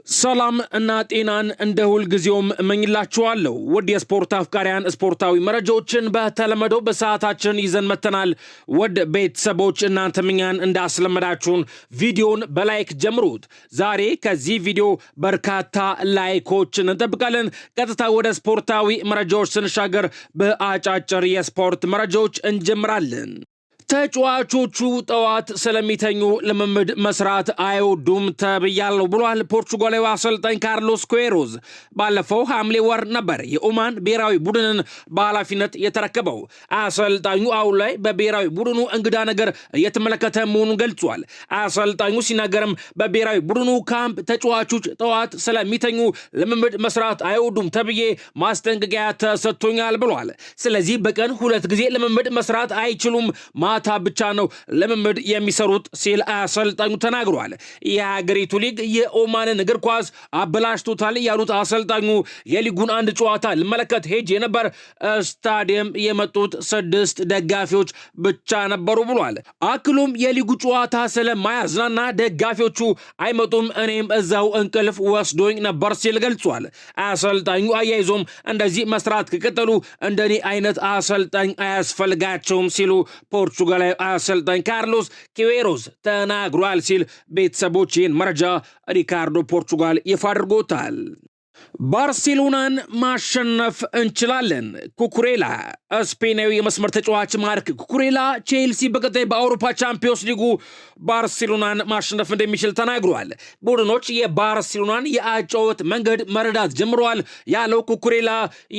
ሰላም እና ጤናን እንደ ሁል ጊዜውም እመኝላችኋለሁ። ውድ የስፖርት አፍቃሪያን ስፖርታዊ መረጃዎችን በተለመደው በሰዓታችን ይዘን መተናል። ውድ ቤተሰቦች እናንተም እኛን እንዳስለመዳችሁን ቪዲዮን በላይክ ጀምሩት። ዛሬ ከዚህ ቪዲዮ በርካታ ላይኮችን እንጠብቃለን። ቀጥታ ወደ ስፖርታዊ መረጃዎች ስንሻገር በአጫጭር የስፖርት መረጃዎች እንጀምራለን። ተጫዋቾቹ ጠዋት ስለሚተኙ ልምምድ መስራት አይወዱም ተብያለሁ ብሏል ፖርቹጋላዊ አሰልጣኝ ካርሎስ ኩዌሮዝ። ባለፈው ሐምሌ ወር ነበር የኦማን ብሔራዊ ቡድንን በኃላፊነት የተረከበው። አሰልጣኙ አሁን ላይ በብሔራዊ ቡድኑ እንግዳ ነገር እየተመለከተ መሆኑን ገልጿል። አሰልጣኙ ሲናገርም በብሔራዊ ቡድኑ ካምፕ ተጫዋቾች ጠዋት ስለሚተኙ ልምምድ መስራት አይወዱም ተብዬ ማስጠንቀቂያ ተሰጥቶኛል ብሏል። ስለዚህ በቀን 2 ጊዜ ልምምድ መስራት አይችሉም፣ ማታ ብቻ ነው ልምምድ የሚሰሩት ሲል አሰልጣኙ ተናግሯል። የሀገሪቱ ሊግ የኦማንን እግር ኳስ አበላሽቶታል ያሉት አሰልጣኙ የሊጉን አንድ ጨዋታ ልመለከት ሄጄ ነበር፣ ስታዲየም የመጡት 6 ደጋፊዎች ብቻ ነበሩ ብሏል። አክሎም የሊጉ ጨዋታ ስለማያዝናና ደጋፊዎቹ አይመጡም፣ እኔም እዛው እንቅልፍ ወስዶኝ ነበር ሲል ገልጿል። አሰልጣኙ አያይዞም እንደዚህ መስራት ከቀጠሉ እንደኔ አይነት አሰልጣኝ አያስፈልጋቸውም ሲሉ ፖርቹጋላዊ አሰልጣኝ ካርሎስ ኩዌሮዝ ተናግሯል ሲል ቤተሰቦች ይህን መረጃ ሪካርዶ ፖርቹጋል ይፋ አድርጎታል። ባርሴሎናን ማሸነፍ እንችላለን። ኩኩሬላ ስፔናዊ የመስመር ተጫዋች ማርክ ኩኩሬላ ቼልሲ በቀጣይ በአውሮፓ ቻምፒዮንስ ሊጉ ባርሴሎናን ማሸነፍ እንደሚችል ተናግሯል። ቡድኖች የባርሴሎናን የአጨዋወት መንገድ መረዳት ጀምረዋል ያለው ኩኩሬላ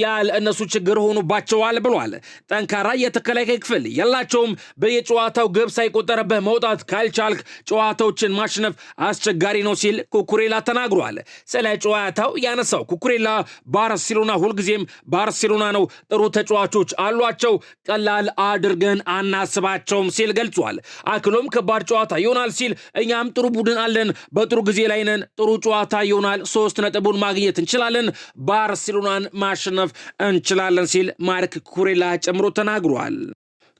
ያለ እነሱ ችግር ሆኖባቸዋል ብሏል። ጠንካራ የተከላካይ ክፍል የላቸውም። በየጨዋታው ግብ ሳይቆጠርብህ መውጣት ካልቻልክ ጨዋታዎችን ማሸነፍ አስቸጋሪ ነው ሲል ኩኩሬላ ተናግሯል። ስለ ጨዋታው ያነሳው ኩኩሬላ ባርሴሎና ሁልጊዜም ባርሴሎና ነው፣ ጥሩ ተጫዋቾች አሏቸው፣ ቀላል አድርገን አናስባቸውም ሲል ገልጿል። አክሎም ከባድ ጨዋታ ይሆናል ሲል እኛም ጥሩ ቡድን አለን፣ በጥሩ ጊዜ ላይ ነን፣ ጥሩ ጨዋታ ይሆናል፣ 3 ነጥቡን ማግኘት እንችላለን፣ ባርሴሎናን ማሸነፍ እንችላለን ሲል ማርክ ኩኩሬላ ጨምሮ ተናግሯል።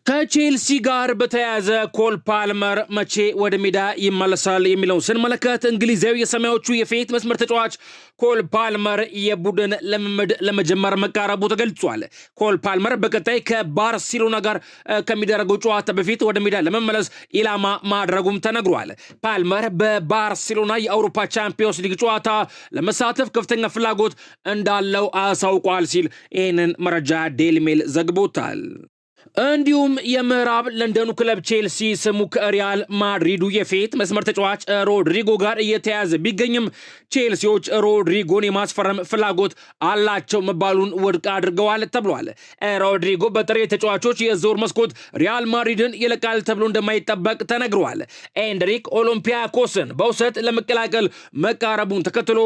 ከቼልሲ ጋር በተያያዘ ኮል ፓልመር መቼ ወደ ሜዳ ይመለሳል የሚለውን ስንመለከት እንግሊዛዊ የሰማያዎቹ የፊት መስመር ተጫዋች ኮል ፓልመር የቡድን ልምምድ ለመጀመር መቃረቡ ተገልጿል። ኮል ፓልመር በቀጣይ ከባርሴሎና ጋር ከሚደረገው ጨዋታ በፊት ወደ ሜዳ ለመመለስ ኢላማ ማድረጉም ተነግሯል። ፓልመር በባርሴሎና የአውሮፓ ቻምፒዮንስ ሊግ ጨዋታ ለመሳተፍ ከፍተኛ ፍላጎት እንዳለው አሳውቋል ሲል ይህንን መረጃ ዴይሊ ሜል ዘግቦታል። እንዲሁም የምዕራብ ለንደኑ ክለብ ቼልሲ ስሙ ከሪያል ማድሪዱ የፊት መስመር ተጫዋች ሮድሪጎ ጋር እየተያዘ ቢገኝም ቼልሲዎች ሮድሪጎን የማስፈረም ፍላጎት አላቸው መባሉን ውድቅ አድርገዋል ተብሏል። ሮድሪጎ በጥሬ ተጫዋቾች የዝውውር መስኮት ሪያል ማድሪድን ይለቃል ተብሎ እንደማይጠበቅ ተነግሯል። ኤንድሪክ ኦሎምፒያኮስን በውሰት ለመቀላቀል መቃረቡን ተከትሎ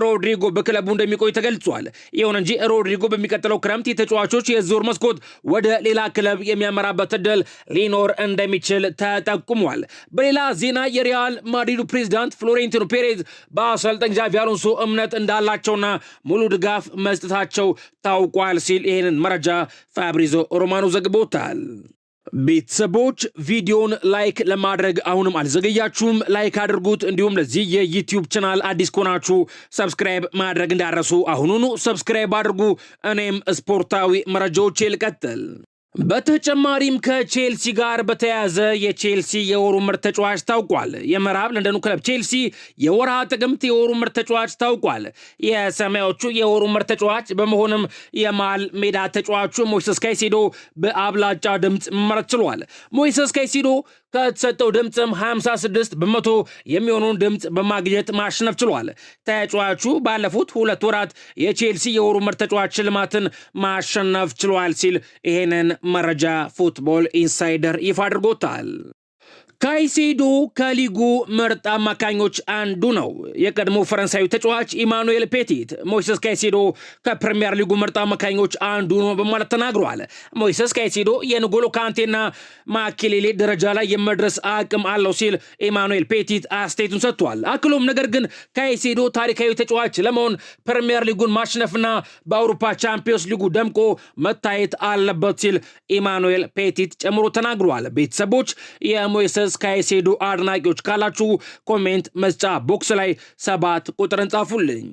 ሮድሪጎ በክለቡ እንደሚቆይ ተገልጿል። ይሁን እንጂ ሮድሪጎ በሚቀጥለው ክረምት የተጫዋቾች የዝውውር መስኮት ወደ ሌላ ክለብ የሚያመራበት ዕድል ሊኖር እንደሚችል ተጠቁሟል። በሌላ ዜና የሪያል ማድሪዱ ፕሬዝዳንት ፍሎሬንቲኖ ፔሬዝ በአሰልጣኝ ዣቪ አሎንሶ እምነት እንዳላቸውና ሙሉ ድጋፍ መስጠታቸው ታውቋል ሲል ይህንን መረጃ ፋብሪዞ ሮማኖ ዘግቦታል። ቤተሰቦች ቪዲዮን ላይክ ለማድረግ አሁንም አልዘገያችሁም፣ ላይክ አድርጉት። እንዲሁም ለዚህ የዩቲዩብ ቻናል አዲስ ከሆናችሁ ሰብስክራይብ ማድረግ እንዳረሱ አሁኑኑ ሰብስክራይብ አድርጉ። እኔም ስፖርታዊ መረጃዎች ልቀጥል። በተጨማሪም ከቼልሲ ጋር በተያያዘ የቼልሲ የወሩ ምርጥ ተጫዋች ታውቋል። የምዕራብ ለንደኑ ክለብ ቼልሲ የወርሃ ጥቅምት የወሩ ምርጥ ተጫዋች ታውቋል። የሰማያዎቹ የወሩ ምርጥ ተጫዋች በመሆንም የመሃል ሜዳ ተጫዋቹ ሞይሰስ ካይሴዶ በአብላጫ ድምፅ መመረጥ ችሏል። ሞይሰስ ካይሴዶ ከተሰጠው ድምፅም 56 በመቶ የሚሆነውን ድምፅ በማግኘት ማሸነፍ ችሏል። ተጫዋቹ ባለፉት 2 ወራት የቼልሲ የወሩ ምርጥ ተጫዋች ሽልማትን ማሸነፍ ችሏል ሲል ይሄንን መረጃ ፉትቦል ኢንሳይደር ይፋ አድርጎታል። ካይሴዶ ከሊጉ ምርጥ አማካኞች አንዱ ነው። የቀድሞ ፈረንሳዊ ተጫዋች ኢማኑኤል ፔቲት ሞይሰስ ካይሴዶ ከፕሪሚየር ሊጉ ምርጥ አማካኞች አንዱ ነው በማለት ተናግሯል። ሞይሰስ ካይሴዶ የንጎሎ ካንቴና ማኬሌሌ ደረጃ ላይ የመድረስ አቅም አለው ሲል ኢማኑኤል ፔቲት አስተያየቱን ሰጥቷል። አክሎም ነገር ግን ካይሴዶ ታሪካዊ ተጫዋች ለመሆን ፕሪሚየር ሊጉን ማሸነፍና በአውሮፓ ቻምፒዮንስ ሊጉ ደምቆ መታየት አለበት ሲል ኢማኑኤል ፔቲት ጨምሮ ተናግሯል። ቤተሰቦች የሞይሰስ የሞይሰስ ካይሴዶ አድናቂዎች ካላችሁ ኮሜንት መስጫ ቦክስ ላይ 7 ቁጥርን ጻፉልኝ።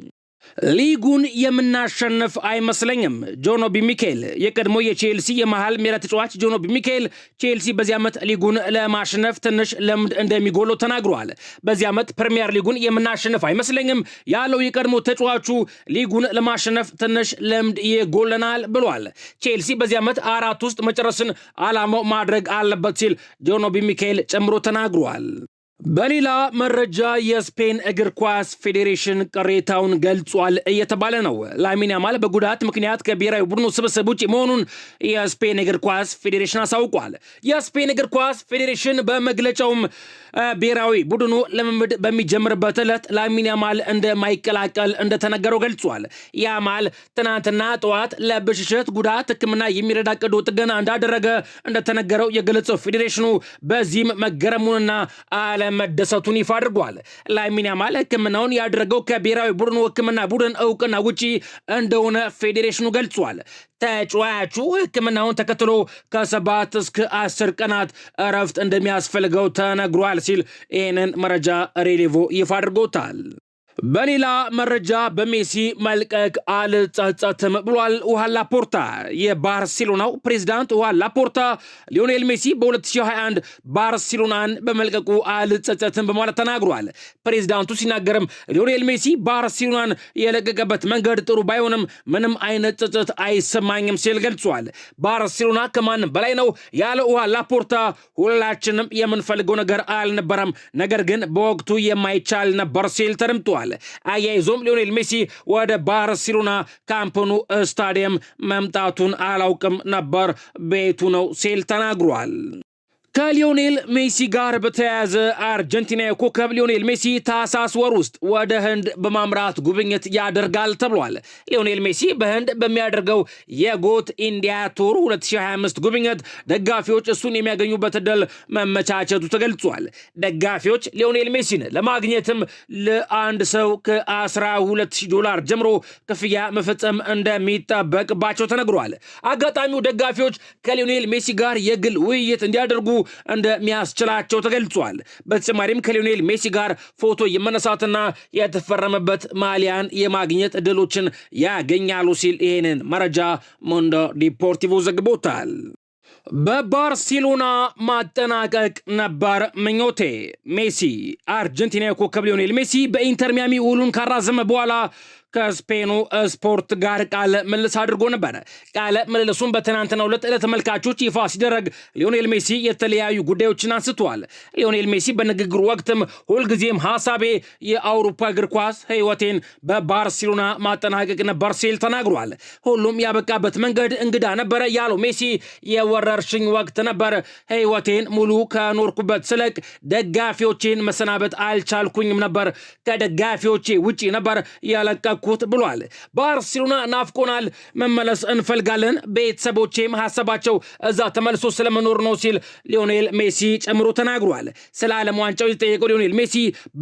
ሊጉን የምናሸንፍ አይመስለኝም። ጆኖቢ ሚኬል የቀድሞ የቼልሲ የመሃል ሜዳ ተጫዋች ጆኖቢ ሚኬል ቼልሲ በዚህ ዓመት ሊጉን ለማሸነፍ ትንሽ ልምድ እንደሚጎለው ተናግሯል። በዚህ ዓመት ፕሪሚየር ሊጉን የምናሸንፍ አይመስለኝም ያለው የቀድሞ ተጫዋቹ ሊጉን ለማሸነፍ ትንሽ ልምድ ይጎለናል ብሏል። ቼልሲ በዚህ ዓመት 4 ውስጥ መጨረስን ዓላማው ማድረግ አለበት ሲል ጆኖቢ ሚኬል ጨምሮ ተናግሯል። በሌላ መረጃ የስፔን እግር ኳስ ፌዴሬሽን ቅሬታውን ገልጿል እየተባለ ነው። ላሚን ያማል በጉዳት ምክንያት ከብሔራዊ ቡድኑ ስብስብ ውጭ መሆኑን የስፔን እግር ኳስ ፌዴሬሽን አሳውቋል። የስፔን እግር ኳስ ፌዴሬሽን በመግለጫውም ብሔራዊ ቡድኑ ልምምድ በሚጀምርበት ዕለት ላሚን ያማል እንደማይቀላቀል እንደተነገረው ገልጿል። ያማል ትናንትና ጠዋት ለብሽሽት ጉዳት ሕክምና የሚረዳ ቀዶ ጥገና እንዳደረገ እንደተነገረው የገለጸው ፌዴሬሽኑ በዚህም መገረሙንና መደሰቱን ይፋ አድርጓል። ላሚን ያማል ሕክምናውን ያደረገው ከብሔራዊ ቡድኑ ሕክምና ቡድን እውቅና ውጪ እንደሆነ ፌዴሬሽኑ ገልጿል። ተጫዋቹ ሕክምናውን ተከትሎ ከ7 እስከ 10 ቀናት እረፍት እንደሚያስፈልገው ተነግሯል ሲል ይህንን መረጃ ሬሌቮ ይፋ አድርጎታል። በሌላ መረጃ በሜሲ መልቀቅ አልጸጸትም ብሏል ኡሃን ላፖርታ። የባርሴሎናው ፕሬዝዳንት ኡሃን ላፖርታ ሊዮኔል ሜሲ በ2021 ባርሴሎናን በመልቀቁ አልጸጸትም በማለት ተናግሯል። ፕሬዝዳንቱ ሲናገርም ሊዮኔል ሜሲ ባርሴሎናን የለቀቀበት መንገድ ጥሩ ባይሆንም ምንም አይነት ጸጸት አይሰማኝም ሲል ገልጿል። ባርሴሎና ከማንም በላይ ነው ያለ ኡሃን ላፖርታ ሁላችንም የምንፈልገው ነገር አልነበረም፣ ነገር ግን በወቅቱ የማይቻል ነበር ሲል ተደምጧል። አያይዞም ሊዮኔል ሜሲ ወደ ባርሴሎና ካምፕ ኑ ስታዲየም መምጣቱን አላውቅም ነበር፣ ቤቱ ነው ሲል ተናግሯል። ከሊዮኔል ሜሲ ጋር በተያያዘ አርጀንቲናዊ ኮከብ ሊዮኔል ሜሲ ታህሳስ ወር ውስጥ ወደ ህንድ በማምራት ጉብኝት ያደርጋል ተብሏል። ሊዮኔል ሜሲ በህንድ በሚያደርገው የጎት ኢንዲያ ቱር 2025 ጉብኝት ደጋፊዎች እሱን የሚያገኙበት ዕድል መመቻቸቱ ተገልጿል። ደጋፊዎች ሊዮኔል ሜሲን ለማግኘትም ለአንድ ሰው $12,000 ጀምሮ ክፍያ መፈጸም እንደሚጠበቅባቸው ተነግሯል። አጋጣሚው ደጋፊዎች ከሊዮኔል ሜሲ ጋር የግል ውይይት እንዲያደርጉ እንደሚያስችላቸው ተገልጿል። በተጨማሪም ከሊዮኔል ሜሲ ጋር ፎቶ የመነሳትና የተፈረመበት ማሊያን የማግኘት እድሎችን ያገኛሉ ሲል ይህንን መረጃ ሞንዶ ዲፖርቲቮ ዘግቦታል። በባርሴሎና ማጠናቀቅ ነበር ምኞቴ። ሜሲ አርጀንቲናዊ ኮከብ ሊዮኔል ሜሲ በኢንተር ሚያሚ ውሉን ካራዘመ በኋላ ከስፔኑ ስፖርት ጋር ቃለ ምልልስ አድርጎ ነበር። ቃለ ምልልሱን በትናንትናው ዕለት ለተመልካቾች ይፋ ሲደረግ ሊዮኔል ሜሲ የተለያዩ ጉዳዮችን አንስቷል። ሊዮኔል ሜሲ በንግግሩ ወቅትም ሁልጊዜም ሐሳቤ የአውሮፓ እግር ኳስ ሕይወቴን በባርሴሎና ማጠናቀቅ ነበር ሲል ተናግሯል። ሁሉም ያበቃበት መንገድ እንግዳ ነበረ ያለው ሜሲ የወረርሽኝ ወቅት ነበር፣ ሕይወቴን ሙሉ ከኖርኩበት ስለቅ ደጋፊዎቼን መሰናበት አልቻልኩኝም ነበር፣ ከደጋፊዎቼ ውጪ ነበር ያለቀኩት ብሏል። ባርሴሎና ናፍቆናል፣ መመለስ እንፈልጋለን፣ ቤተሰቦቼም ሀሳባቸው እዛ ተመልሶ ስለመኖር ነው ሲል ሊዮኔል ሜሲ ጨምሮ ተናግሯል። ስለ ዓለም ዋንጫው የተጠየቀው ሊዮኔል ሜሲ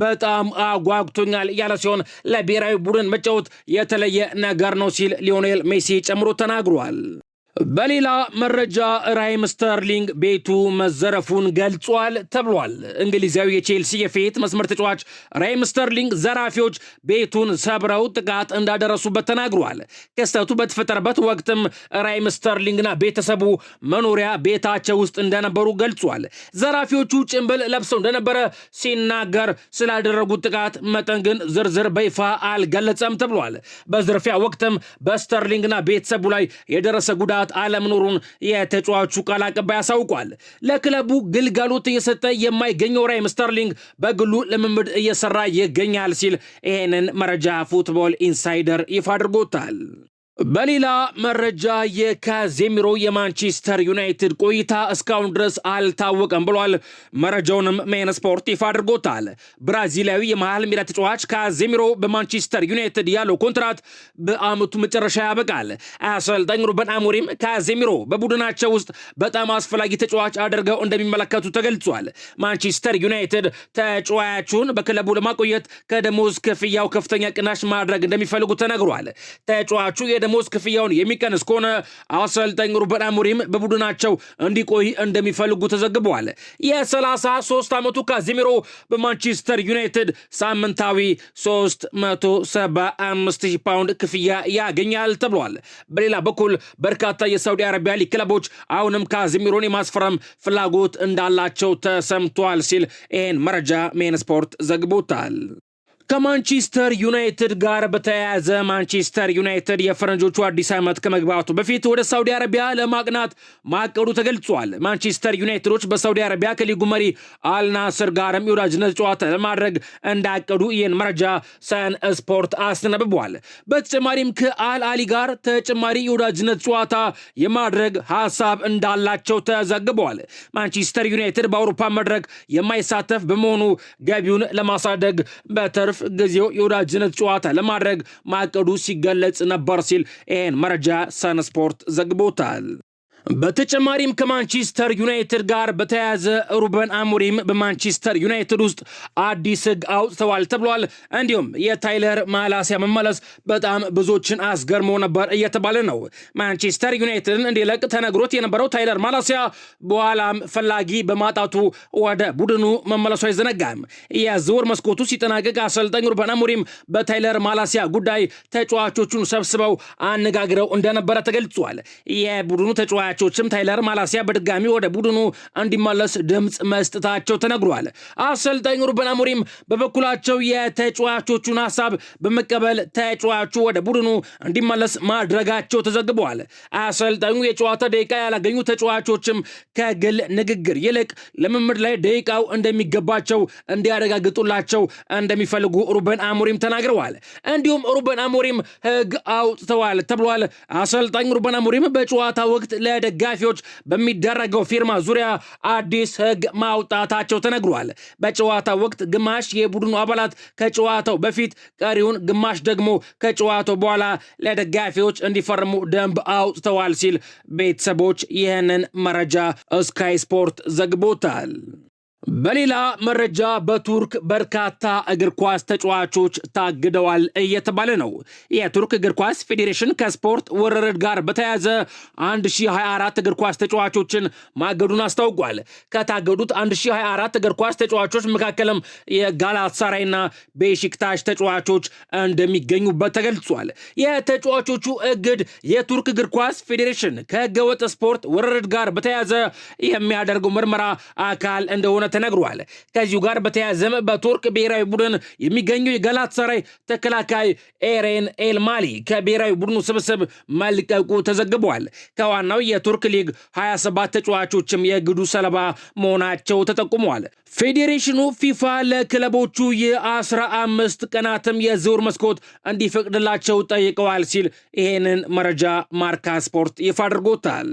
በጣም አጓግቶኛል ያለ ሲሆን ለብሔራዊ ቡድን መጫወት የተለየ ነገር ነው ሲል ሊዮኔል ሜሲ ጨምሮ ተናግሯል። በሌላ መረጃ ራሂም ስተርሊንግ ቤቱ መዘረፉን ገልጿል ተብሏል። እንግሊዛዊ የቼልሲ የፊት መስመር ተጫዋች ራሂም ስተርሊንግ ዘራፊዎች ቤቱን ሰብረው ጥቃት እንዳደረሱበት ተናግሯል። ክስተቱ በተፈጠረበት ወቅትም ራሂም ስተርሊንግና ቤተሰቡ መኖሪያ ቤታቸው ውስጥ እንደነበሩ ገልጿል። ዘራፊዎቹ ጭንብል ለብሰው እንደነበረ ሲናገር ስላደረጉት ጥቃት መጠን ግን ዝርዝር በይፋ አልገለጸም ተብሏል። በዝርፊያ ወቅትም በስተርሊንግና ቤተሰቡ ላይ የደረሰ ጉዳት አለመኖሩን የተጫዋቹ ቃል አቀባይ አሳውቋል። ለክለቡ ግልጋሎት እየሰጠ የማይገኘው ራሂም ስተርሊንግ በግሉ ልምምድ እየሰራ ይገኛል ሲል ይህንን መረጃ ፉትቦል ኢንሳይደር ይፋ አድርጎታል። በሌላ መረጃ የካዜሚሮ የማንቸስተር ዩናይትድ ቆይታ እስካሁን ድረስ አልታወቀም ብሏል። መረጃውንም ሜን ስፖርት ይፋ አድርጎታል። ብራዚላዊ የመሃል ሜዳ ተጫዋች ካዜሚሮ በማንቸስተር ዩናይትድ ያለው ኮንትራት በአመቱ መጨረሻ ያበቃል። አሰልጣኝ ሩበን አሞሪም ካዜሚሮ በቡድናቸው ውስጥ በጣም አስፈላጊ ተጫዋች አድርገው እንደሚመለከቱ ተገልጿል። ማንቸስተር ዩናይትድ ተጫዋቹን በክለቡ ለማቆየት ከደሞዝ ክፍያው ከፍተኛ ቅናሽ ማድረግ እንደሚፈልጉ ተነግሯል። ተጫዋቹ የደሞዝ ክፍያውን የሚቀንስ ከሆነ አሰልጣኝ ሩበን አሞሪም በቡድናቸው እንዲቆይ እንደሚፈልጉ ተዘግቧል። የ33 ዓመቱ ካዚሚሮ በማንቸስተር ዩናይትድ ሳምንታዊ 375,000 ፓውንድ ክፍያ ያገኛል ተብሏል። በሌላ በኩል በርካታ የሳውዲ አረቢያ ሊግ ክለቦች አሁንም ካዚሚሮን የማስፈረም ፍላጎት እንዳላቸው ተሰምቷል ሲል ይህን መረጃ ሜን ስፖርት ዘግቦታል። ከማንቸስተር ዩናይትድ ጋር በተያያዘ ማንቸስተር ዩናይትድ የፈረንጆቹ አዲስ ዓመት ከመግባቱ በፊት ወደ ሳውዲ አረቢያ ለማቅናት ማቀዱ ተገልጿል። ማንቸስተር ዩናይትዶች በሳውዲ አረቢያ ከሊጉ መሪ አልናስር ጋርም የወዳጅነት ጨዋታ ለማድረግ እንዳቀዱ ይህን መረጃ ሰን ስፖርት አስነብቧል። በተጨማሪም ከአል አሊ ጋር ተጨማሪ የወዳጅነት ጨዋታ የማድረግ ሀሳብ እንዳላቸው ተዘግቧል። ማንቸስተር ዩናይትድ በአውሮፓ መድረክ የማይሳተፍ በመሆኑ ገቢውን ለማሳደግ በተርፍ ጊዜው የወዳጅነት ጨዋታ ለማድረግ ማቀዱ ሲገለጽ ነበር ሲል ይህን መረጃ ሰን ስፖርት ዘግቦታል። በተጨማሪም ከማንቸስተር ዩናይትድ ጋር በተያያዘ ሩበን አሞሪም በማንቸስተር ዩናይትድ ውስጥ አዲስ ሕግ አውጥተዋል ተብሏል። እንዲሁም የታይለር ማላሲያ መመለስ በጣም ብዙዎችን አስገርሞ ነበር እየተባለ ነው። ማንቸስተር ዩናይትድን እንዲለቅ ተነግሮት የነበረው ታይለር ማላሲያ በኋላም ፈላጊ በማጣቱ ወደ ቡድኑ መመለሱ አይዘነጋም። የዝውውር መስኮቱ ሲጠናቀቅ አሰልጣኝ ሩበን አሞሪም በታይለር ማላሲያ ጉዳይ ተጫዋቾቹን ሰብስበው አነጋግረው እንደነበረ ተገልጿል። የቡድኑ ተጫዋቾችም ታይለር ማላሲያ በድጋሚ ወደ ቡድኑ እንዲመለስ ድምፅ መስጠታቸው ተነግሯል። አሰልጣኝ ሩበን አሞሪም በበኩላቸው የተጫዋቾቹን ሀሳብ በመቀበል ተጫዋቹ ወደ ቡድኑ እንዲመለስ ማድረጋቸው ተዘግቧል። አሰልጣኙ የጨዋታ ደቂቃ ያላገኙ ተጫዋቾችም ከግል ንግግር ይልቅ ልምምድ ላይ ደቂቃው እንደሚገባቸው እንዲያረጋግጡላቸው እንደሚፈልጉ ሩበን አሞሪም ተናግረዋል። እንዲሁም ሩበን አሞሪም ሕግ አውጥተዋል ተብሏል። አሰልጣኝ ሩበን አሞሪም በጨዋታ ወቅት ለደጋፊዎች በሚደረገው ፊርማ ዙሪያ አዲስ ሕግ ማውጣታቸው ተነግሯል። በጨዋታ ወቅት ግማሽ የቡድኑ አባላት ከጨዋታው በፊት፣ ቀሪውን ግማሽ ደግሞ ከጨዋታው በኋላ ለደጋፊዎች እንዲፈርሙ ደንብ አውጥተዋል ሲል ቤተሰቦች ይህንን መረጃ ስካይ ስፖርት ዘግቦታል። በሌላ መረጃ በቱርክ በርካታ እግር ኳስ ተጫዋቾች ታግደዋል እየተባለ ነው። የቱርክ እግር ኳስ ፌዴሬሽን ከስፖርት ወረረድ ጋር በተያያዘ 1024 እግር ኳስ ተጫዋቾችን ማገዱን አስታውቋል። ከታገዱት 1024 እግር ኳስ ተጫዋቾች መካከልም የጋላታሳራይና ቤሺክታሽ ተጫዋቾች እንደሚገኙበት ተገልጿል። የተጫዋቾቹ እግድ የቱርክ እግር ኳስ ፌዴሬሽን ከህገወጥ ስፖርት ወረረድ ጋር በተያያዘ የሚያደርገው ምርመራ አካል እንደሆነ ተነግሯል። ከዚሁ ጋር በተያያዘም በቱርክ ብሔራዊ ቡድን የሚገኘው የጋላታሳራይ ተከላካይ ኤሬን ኤልማሊ ከብሔራዊ ቡድኑ ስብስብ መልቀቁ ተዘግቧል። ከዋናው የቱርክ ሊግ 27 ተጫዋቾችም የእግዱ ሰለባ መሆናቸው ተጠቁመዋል። ፌዴሬሽኑ ፊፋ ለክለቦቹ የ15 ቀናትም የዝውውር መስኮት እንዲፈቅድላቸው ጠይቀዋል ሲል ይሄንን መረጃ ማርካ ስፖርት ይፋ አድርጎታል።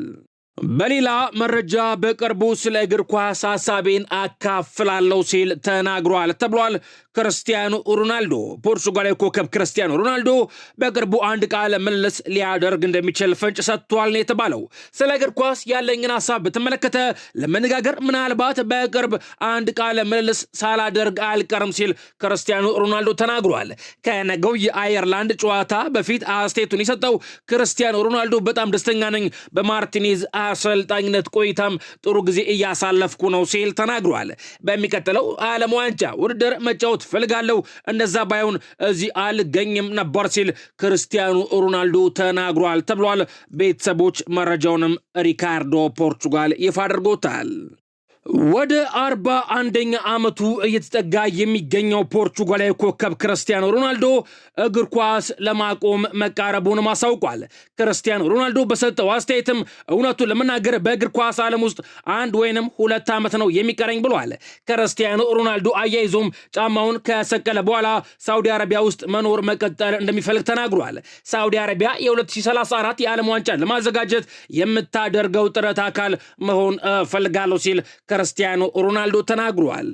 በሌላ መረጃ በቅርቡ ስለ እግር ኳስ ሐሳቤን አካፍላለሁ ሲል ተናግሯል ተብሏል። ክርስቲያኖ ሮናልዶ ፖርቹጋላዊ ኮከብ ክርስቲያኖ ሮናልዶ በቅርቡ አንድ ቃለ ምልልስ ሊያደርግ እንደሚችል ፍንጭ ሰጥቷል ነው የተባለው። ስለ እግር ኳስ ያለኝን ሐሳብ በተመለከተ ለመነጋገር ምናልባት በቅርብ አንድ ቃለ ምልልስ ሳላደርግ አልቀርም ሲል ክርስቲያኖ ሮናልዶ ተናግሯል። ከነገው የአየርላንድ ጨዋታ በፊት አስተያየቱን የሰጠው ክርስቲያኖ ሮናልዶ በጣም ደስተኛ ነኝ፣ በማርቲኔዝ አሰልጣኝነት ቆይታም ጥሩ ጊዜ እያሳለፍኩ ነው ሲል ተናግሯል። በሚቀጥለው ዓለም ዋንጫ ውድድር መጫወት ፈልጋለሁ፣ እንደዛ ባይሆን እዚህ አልገኝም ነበር ሲል ክርስቲያኖ ሮናልዶ ተናግሯል ተብሏል። ቤተሰቦች መረጃውንም ሪካርዶ ፖርቹጋል ይፋ አድርጎታል። ወደ 41ኛ ዓመቱ እየተጠጋ የሚገኘው ፖርቹጋላዊ ኮከብ ክርስቲያኖ ሮናልዶ እግር ኳስ ለማቆም መቃረቡን አሳውቋል። ክርስቲያኖ ሮናልዶ በሰጠው አስተያየትም እውነቱን ለመናገር በእግር ኳስ ዓለም ውስጥ 1 ወይንም 2 ዓመት ነው የሚቀረኝ ብሏል። ክርስቲያኖ ሮናልዶ አያይዞም ጫማውን ከሰቀለ በኋላ ሳውዲ አረቢያ ውስጥ መኖር መቀጠል እንደሚፈልግ ተናግሯል። ሳውዲ አረቢያ የ2034 የዓለም ዋንጫን ለማዘጋጀት የምታደርገው ጥረት አካል መሆን ፈልጋለሁ ሲል ክርስቲያኖ ሮናልዶ ተናግሯል።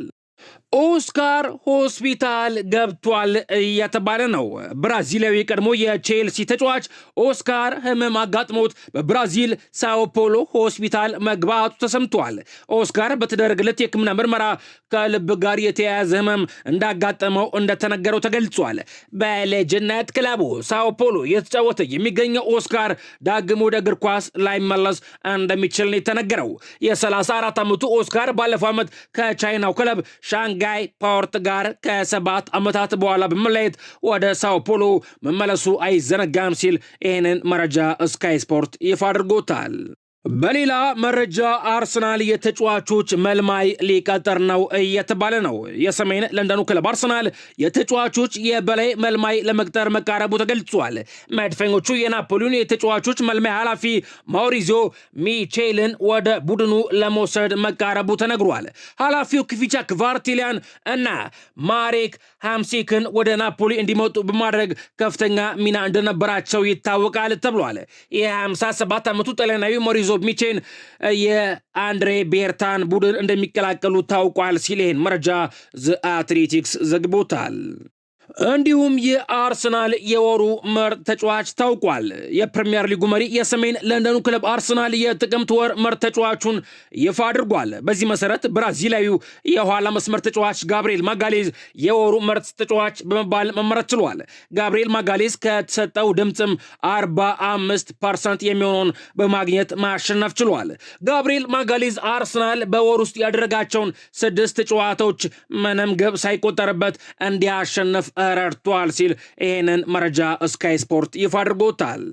ኦስካር ሆስፒታል ገብቷል እየተባለ ነው። ብራዚላዊ ቀድሞ የቼልሲ ተጫዋች ኦስካር ህመም አጋጥሞት በብራዚል ሳኦ ፖሎ ሆስፒታል መግባቱ ተሰምቷል። ኦስካር በተደረገለት የሕክምና ምርመራ ከልብ ጋር የተያያዘ ህመም እንዳጋጠመው እንደተነገረው ተገልጿል። በልጅነት ክለቡ ሳኦ ፖሎ የተጫወተ የሚገኘው ኦስካር ዳግም ወደ እግር ኳስ ላይመለስ እንደሚችል ነው የተነገረው። የ34 ዓመቱ ኦስካር ባለፈው ዓመት ከቻይናው ክለብ ጋይ ፖርት ጋር ከ7 ዓመታት በኋላ በመለየት ወደ ሳኦ ፖሎ መመለሱ አይዘነጋም ሲል ይህንን መረጃ ስካይ ስፖርት ይፋ አድርጎታል። በሌላ መረጃ አርሰናል የተጫዋቾች መልማይ ሊቀጥር ነው እየተባለ ነው። የሰሜን ለንደኑ ክለብ አርሰናል የተጫዋቾች የበላይ መልማይ ለመቅጠር መቃረቡ ተገልጿል። መድፈኞቹ የናፖሊዮን የተጫዋቾች መልማይ ኃላፊ ማውሪዚዮ ሚቼልን ወደ ቡድኑ ለመውሰድ መቃረቡ ተነግሯል። ኃላፊው ክቪቻ ክቫርቲሊያን እና ማሬክ ሃምሲክን ወደ ናፖሊ እንዲመጡ በማድረግ ከፍተኛ ሚና እንደነበራቸው ይታወቃል ተብሏል። የ57 ዓመቱ ጣሊያናዊ ማውሪዚዮ ሚቼን የአንድሬ ቤርታን ቡድን እንደሚቀላቀሉ ታውቋል ሲል ይህን መረጃ ዘ አትሌቲክስ ዘግቦታል። እንዲሁም የአርሰናል የወሩ ምርጥ ተጫዋች ታውቋል። የፕሪሚየር ሊጉ መሪ የሰሜን ለንደኑ ክለብ አርሰናል የጥቅምት ወር ምርጥ ተጫዋቹን ይፋ አድርጓል። በዚህ መሰረት ብራዚላዊው የኋላ መስመር ተጫዋች ጋብሪኤል ማጋሌዝ የወሩ ምርጥ ተጫዋች በመባል መመረጥ ችሏል። ጋብሪኤል ማጋሌዝ ከተሰጠው ድምፅም 45% የሚሆነውን በማግኘት ማሸነፍ ችሏል። ጋብሪኤል ማጋሌዝ አርሰናል በወር ውስጥ ያደረጋቸውን 6 ጨዋታዎች ምንም ግብ ሳይቆጠርበት እንዲያሸንፍ ረድቷል ሲል ይህንን መረጃ ስካይ ስፖርት ይፋ አድርጎታል።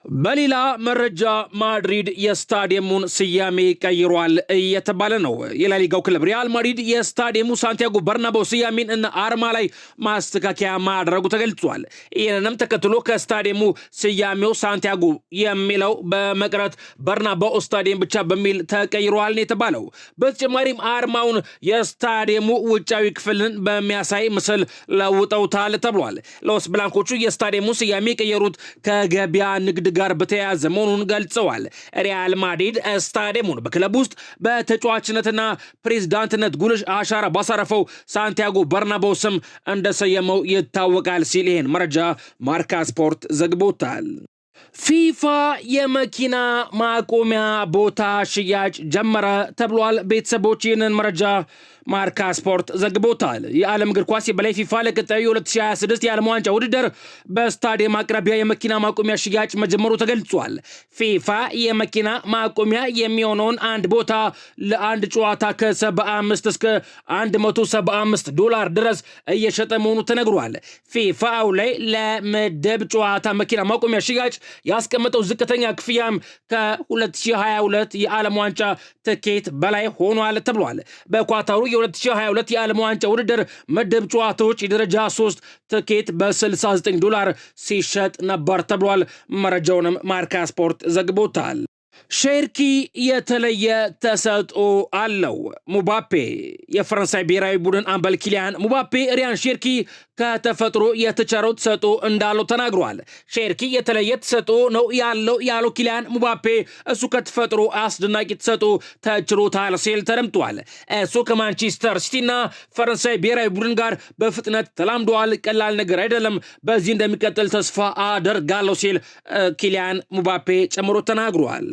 በሌላ መረጃ ማድሪድ የስታዲየሙን ስያሜ ቀይሯል እየተባለ ነው። የላሊጋው ክለብ ሪያል ማድሪድ የስታዲየሙ ሳንቲያጎ በርናባው ስያሜን እና አርማ ላይ ማስተካከያ ማድረጉ ተገልጿል። ይህንንም ተከትሎ ከስታዲየሙ ስያሜው ሳንቲያጎ የሚለው በመቅረት በርናባው ስታዲየም ብቻ በሚል ተቀይሯል ነው የተባለው። በተጨማሪም አርማውን የስታዲየሙ ውጫዊ ክፍልን በሚያሳይ ምስል ለውጠውታል ተብሏል። ሎስ ብላንኮቹ የስታዲየሙ ስያሜ የቀየሩት ከገበያ ንግድ ጋር በተያያዘ መሆኑን ገልጸዋል። ሪያል ማድሪድ ስታዲየሙን በክለብ ውስጥ በተጫዋችነትና ፕሬዝዳንትነት ጉልህ አሻራ ባሳረፈው ሳንቲያጎ በርናባው ስም እንደሰየመው ይታወቃል ሲል ይህን መረጃ ማርካ ስፖርት ዘግቦታል። ፊፋ የመኪና ማቆሚያ ቦታ ሽያጭ ጀመረ ተብሏል። ቤተሰቦች ይህንን መረጃ ማርካ ስፖርት ዘግቦታል። የዓለም እግር ኳስ የበላይ ፊፋ ለቀጣዩ 2026 የዓለም ዋንጫ ውድድር በስታዲየም አቅራቢያ የመኪና ማቆሚያ ሽያጭ መጀመሩ ተገልጿል። ፊፋ የመኪና ማቆሚያ የሚሆነውን አንድ ቦታ ለአንድ ጨዋታ ከ75 እስከ $175 ድረስ እየሸጠ መሆኑ ተነግሯል። ፊፋ ላይ ለምድብ ጨዋታ መኪና ማቆሚያ ሽያጭ ያስቀመጠው ዝቅተኛ ክፍያም ከ2022 የዓለም ዋንጫ ትኬት በላይ ሆኗል ተብሏል። በኳታሩ የ2022 የዓለም ዋንጫ ውድድር ምድብ ጨዋታዎች የደረጃ 3 ትኬት $69 ሲሸጥ ነበር ተብሏል። መረጃውንም ማርካ ስፖርት ዘግቦታል። ሼርኪ የተለየ ተሰጥኦ አለው። ሙባፔ የፈረንሳይ ብሔራዊ ቡድን አምበል ኪሊያን ሙባፔ ሪያን ሼርኪ ከተፈጥሮ የተቸረው ተሰጥኦ እንዳለው ተናግሯል። ሼርኪ የተለየ ተሰጥኦ ነው ያለው ኪሊያን ሙባፔ እሱ ከተፈጥሮ አስደናቂ ተሰጥኦ ተችሮታል ሲል ተደምጧል። እሱ ከማንቸስተር ሲቲና ፈረንሳይ ብሔራዊ ቡድን ጋር በፍጥነት ተላምደዋል። ቀላል ነገር አይደለም። በዚህ እንደሚቀጥል ተስፋ አደርጋለሁ ሲል ኪሊያን ሙባፔ ጨምሮ ተናግሯል።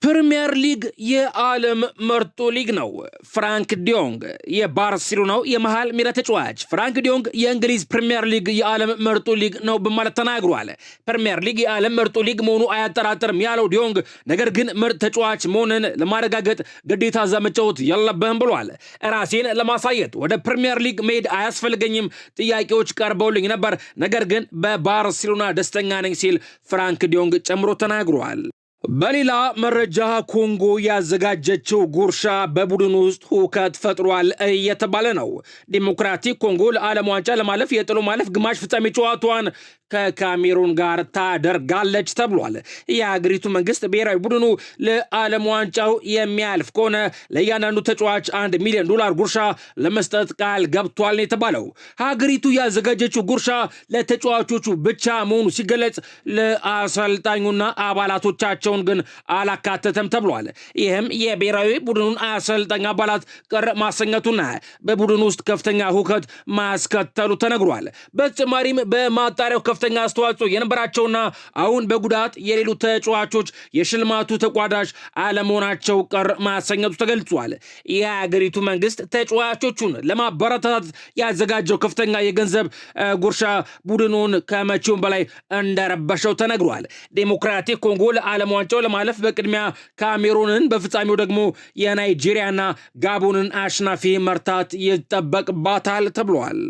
ፕሪሚየር ሊግ የዓለም ምርጡ ሊግ ነው። ፍራንክ ዲዮንግ የባርሴሎናው የመሃል ሜዳ ተጫዋች ፍራንክ ዲዮንግ የእንግሊዝ ፕሪሚየር ሊግ የዓለም ምርጡ ሊግ ነው በማለት ተናግሯል። ፕሪሚየር ሊግ የዓለም ምርጡ ሊግ መሆኑ አያጠራጥርም ያለው ዲዮንግ ነገር ግን ምርጥ ተጫዋች መሆንን ለማረጋገጥ ግዴታ እዛ መጫወት የለብህም ብሏል። ራሴን ለማሳየት ወደ ፕሪሚየር ሊግ መሄድ አያስፈልገኝም፣ ጥያቄዎች ቀርበውልኝ ነበር፣ ነገር ግን በባርሴሎና ደስተኛ ነኝ ሲል ፍራንክ ዲዮንግ ጨምሮ ተናግሯል። በሌላ መረጃ ኮንጎ ያዘጋጀችው ጉርሻ በቡድን ውስጥ ሁከት ፈጥሯል እየተባለ ነው። ዲሞክራቲክ ኮንጎ ለዓለም ዋንጫ ለማለፍ የጥሎ ማለፍ ግማሽ ፍጻሜ ጨዋታዋን ከካሜሩን ጋር ታደርጋለች ተብሏል። የሀገሪቱ መንግስት ብሔራዊ ቡድኑ ለዓለም ዋንጫው የሚያልፍ ከሆነ ለእያንዳንዱ ተጫዋች $1 ሚሊዮን ጉርሻ ለመስጠት ቃል ገብቷል ነው የተባለው። ሀገሪቱ ያዘጋጀችው ጉርሻ ለተጫዋቾቹ ብቻ መሆኑ ሲገለጽ ለአሰልጣኙና አባላቶቻቸው መኖራቸውን ግን አላካተተም ተብሏል። ይህም የብሔራዊ ቡድኑን አሰልጣኝ አባላት ቅር ማሰኘቱና በቡድኑ ውስጥ ከፍተኛ ሁከት ማስከተሉ ተነግሯል። በተጨማሪም በማጣሪያው ከፍተኛ አስተዋጽኦ የነበራቸውና አሁን በጉዳት የሌሉ ተጫዋቾች የሽልማቱ ተቋዳሽ አለመሆናቸው ቅር ማሰኘቱ ተገልጿል። የሀገሪቱ መንግስት ተጫዋቾቹን ለማበረታታት ያዘጋጀው ከፍተኛ የገንዘብ ጉርሻ ቡድኑን ከመቼውም በላይ እንደረበሸው ተነግሯል። ዴሞክራቲክ ኮንጎ ለዓለም ዋንጫው ለማለፍ በቅድሚያ ካሜሩንን በፍጻሜው ደግሞ የናይጄሪያና ጋቦንን አሸናፊ መርታት ይጠበቅባታል ተብሏል።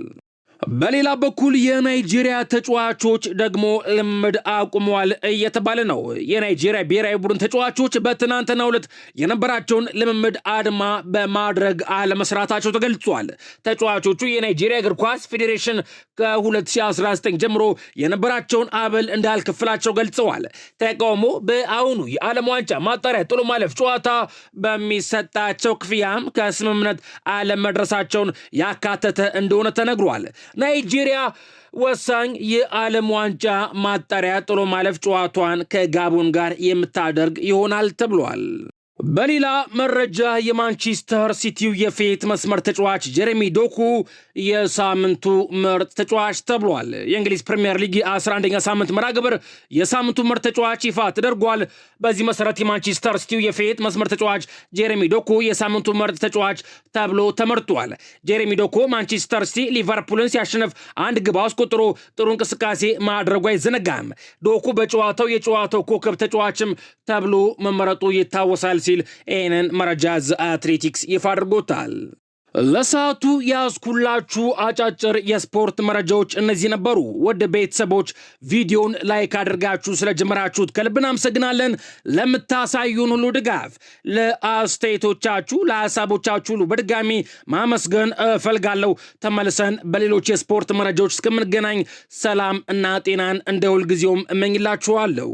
በሌላ በኩል የናይጄሪያ ተጫዋቾች ደግሞ ልምምድ አቁመዋል እየተባለ ነው። የናይጄሪያ ብሔራዊ ቡድን ተጫዋቾች በትናንትናው ዕለት የነበራቸውን ልምምድ አድማ በማድረግ አለመስራታቸው ተገልጿል። ተጫዋቾቹ የናይጄሪያ እግር ኳስ ፌዴሬሽን ከ2019 ጀምሮ የነበራቸውን አበል እንዳልከፍላቸው ገልጸዋል። ተቃውሞ በአሁኑ የዓለም ዋንጫ ማጣሪያ ጥሎ ማለፍ ጨዋታ በሚሰጣቸው ክፍያም ከስምምነት አለመድረሳቸውን ያካተተ እንደሆነ ተነግሯል። ናይጄሪያ ወሳኝ የዓለም ዋንጫ ማጣሪያ ጥሎ ማለፍ ጨዋታዋን ከጋቦን ጋር የምታደርግ ይሆናል ተብሏል። በሌላ መረጃ የማንቸስተር ሲቲው የፊት መስመር ተጫዋች ጀሬሚ ዶኩ የሳምንቱ ምርጥ ተጫዋች ተብሏል። የእንግሊዝ ፕሪሚየር ሊግ 11ኛ ሳምንት መርሃ ግብር የሳምንቱ ምርጥ ተጫዋች ይፋ ተደርጓል። በዚህ መሰረት የማንቸስተር ሲቲው የፊት መስመር ተጫዋች ጀሬሚ ዶኩ የሳምንቱ ምርጥ ተጫዋች ተብሎ ተመርጧል። ጀሬሚ ዶኩ ማንቸስተር ሲቲ ሊቨርፑልን ሲያሸንፍ አንድ ግብ አስቆጥሮ ጥሩ እንቅስቃሴ ማድረጉ አይዘነጋም። ዶኩ በጨዋታው የጨዋታው ኮከብ ተጫዋችም ተብሎ መመረጡ ይታወሳል ሲል ይህንን መረጃ ዘ አትሌቲክስ ይፋ አድርጎታል። ለሰዓቱ ያስኩላችሁ አጫጭር የስፖርት መረጃዎች እነዚህ ነበሩ። ወደ ቤተሰቦች ቪዲዮን ላይክ አድርጋችሁ ስለጀመራችሁት ከልብ እናመሰግናለን። ለምታሳዩን ሁሉ ድጋፍ፣ ለአስተያየቶቻችሁ፣ ለሐሳቦቻችሁ ሁሉ በድጋሚ ማመስገን እፈልጋለሁ። ተመልሰን በሌሎች የስፖርት መረጃዎች እስከምንገናኝ ሰላም እና ጤናን እንደ ሁልጊዜውም እመኝላችኋለሁ።